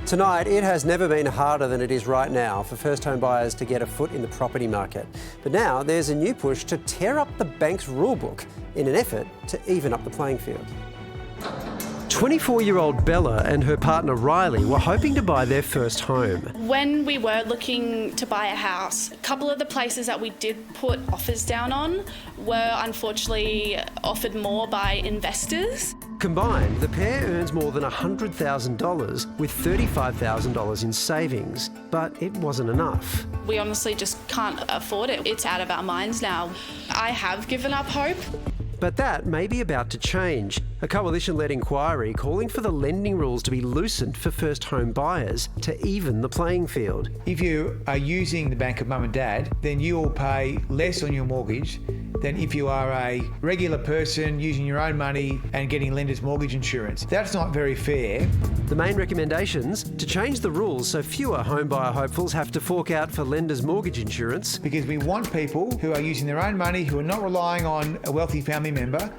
Tonight, it has never been harder than it is right now for first home buyers to get a foot in the property market. But now there's a new push to tear up the bank's rulebook in an effort to even up the playing field. 24-year-old Bella and her partner Riley were hoping to buy their first home. When we were looking to buy a house, a couple of the places that we did put offers down on were unfortunately offered more by investors. Combined, the pair earns more than $100,000 with $35,000 in savings, but it wasn't enough. We honestly just can't afford it. It's out of our minds now. I have given up hope. But that may be about to change. A coalition-led inquiry calling for the lending rules to be loosened for first home buyers to even the playing field. If you are using the bank of mum and dad, then you will pay less on your mortgage than if you are a regular person using your own money and getting lender's mortgage insurance. That's not very fair. The main recommendations: to change the rules so fewer homebuyer hopefuls have to fork out for lender's mortgage insurance. Because we want people who are using their own money, who are not relying on a wealthy family member,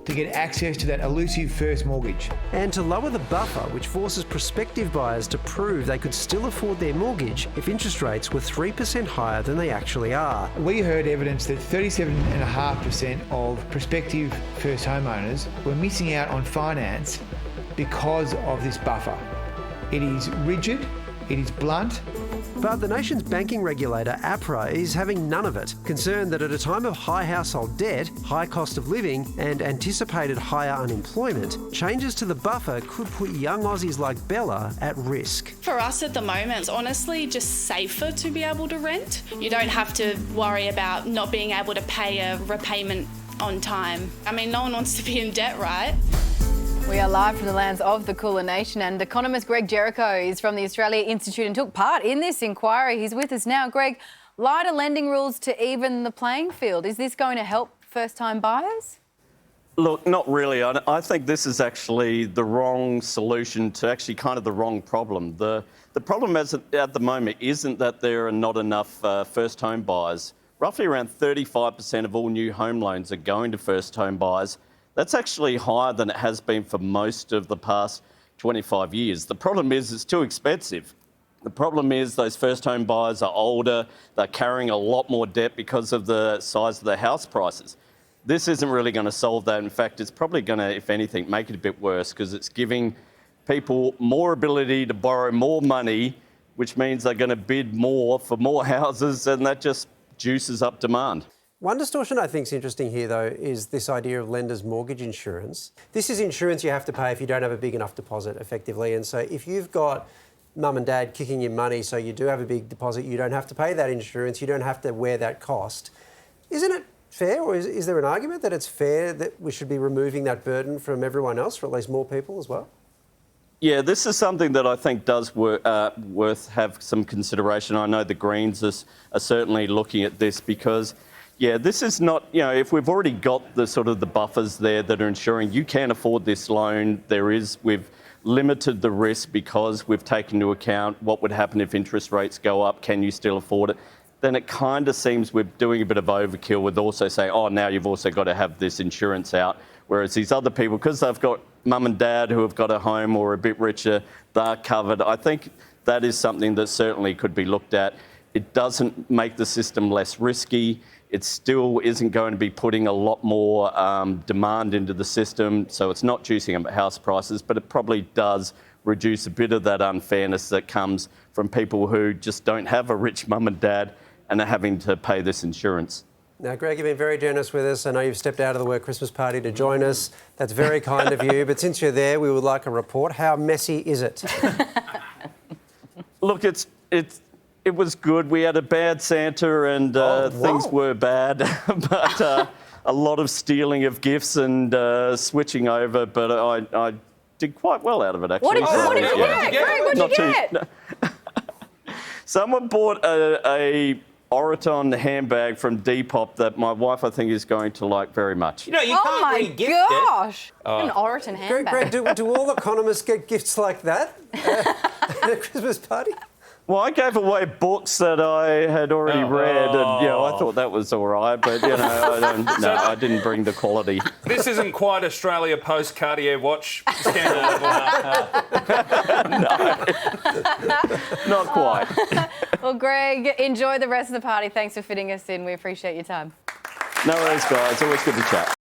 to get access to that elusive first mortgage. And to lower the buffer, which forces prospective buyers to prove they could still afford their mortgage if interest rates were 3% higher than they actually are. We heard evidence that 37.5% of prospective first homeowners were missing out on finance because of this buffer. It is rigid, it is blunt. But the nation's banking regulator, APRA, is having none of it, concerned that at a time of high household debt, high cost of living and anticipated higher unemployment, changes to the buffer could put young Aussies like Bella at risk. For us at the moment, it's honestly just safer to be able to rent. You don't have to worry about not being able to pay a repayment on time. I mean, no one wants to be in debt, right? We are live from the lands of the Cooler Nation, and economist Greg Jericho is from the Australia Institute and took part in this inquiry. He's with us now. Greg, lighter lending rules to even the playing field. Is this going to help first-time buyers? Look, not really. I think this is actually the wrong solution to actually kind of the wrong problem. The problem at the moment isn't that there are not enough first home buyers. Roughly around 35% of all new home loans are going to first home buyers. That's actually higher than it has been for most of the past 25 years. The problem is it's too expensive. The problem is those first home buyers are older, they're carrying a lot more debt because of the size of their house prices. This isn't really going to solve that. In fact, it's probably going to, if anything, make it a bit worse because it's giving people more ability to borrow more money, which means they're going to bid more for more houses, and that just juices up demand. One distortion I think is interesting here, though, is this idea of lender's mortgage insurance. This is insurance you have to pay if you don't have a big enough deposit, effectively. And so if you've got mum and dad kicking your money so you do have a big deposit, you don't have to pay that insurance, you don't have to wear that cost. Isn't it fair, or is there an argument that it's fair that we should be removing that burden from everyone else, for at least more people as well? Yeah, this is something that I think does worth have some consideration. I know the Greens are certainly looking at this because, yeah, this is not, if we've already got the sort of the buffers there that are ensuring you can afford this loan, we've limited the risk because we've taken into account what would happen if interest rates go up, can you still afford it? Then it kind of seems we're doing a bit of overkill with also saying, oh, now you've also got to have this insurance out. Whereas these other people, because they've got mum and dad who have got a home or a bit richer, they're covered. I think that is something that certainly could be looked at. It doesn't make the system less risky. It still isn't going to be putting a lot more demand into the system, so it's not juicing up house prices, but it probably does reduce a bit of that unfairness that comes from people who just don't have a rich mum and dad and are having to pay this insurance. Now, Greg, you've been very generous with us. I know you've stepped out of the work Christmas party to join us. That's very kind of you. But since you're there, we would like a report. How messy is it? Look, it was good. We had a bad Santa and things were bad, but a lot of stealing of gifts and switching over. But I did quite well out of it, actually. What did you get? Greg, what did you get? Someone bought a Oraton handbag from Depop that my wife, I think, is going to like very much. You can't re-gift it. Oh my gosh! An Oraton handbag. Greg, do all economists get gifts like that at a Christmas party? Well, I gave away books that I had already read, and I thought that was all right. But I didn't bring the quality. This isn't quite Australia post Cartier watch scandal level. No, not quite. Well, Greg, enjoy the rest of the party. Thanks for fitting us in. We appreciate your time. No worries, guys. Always good to chat.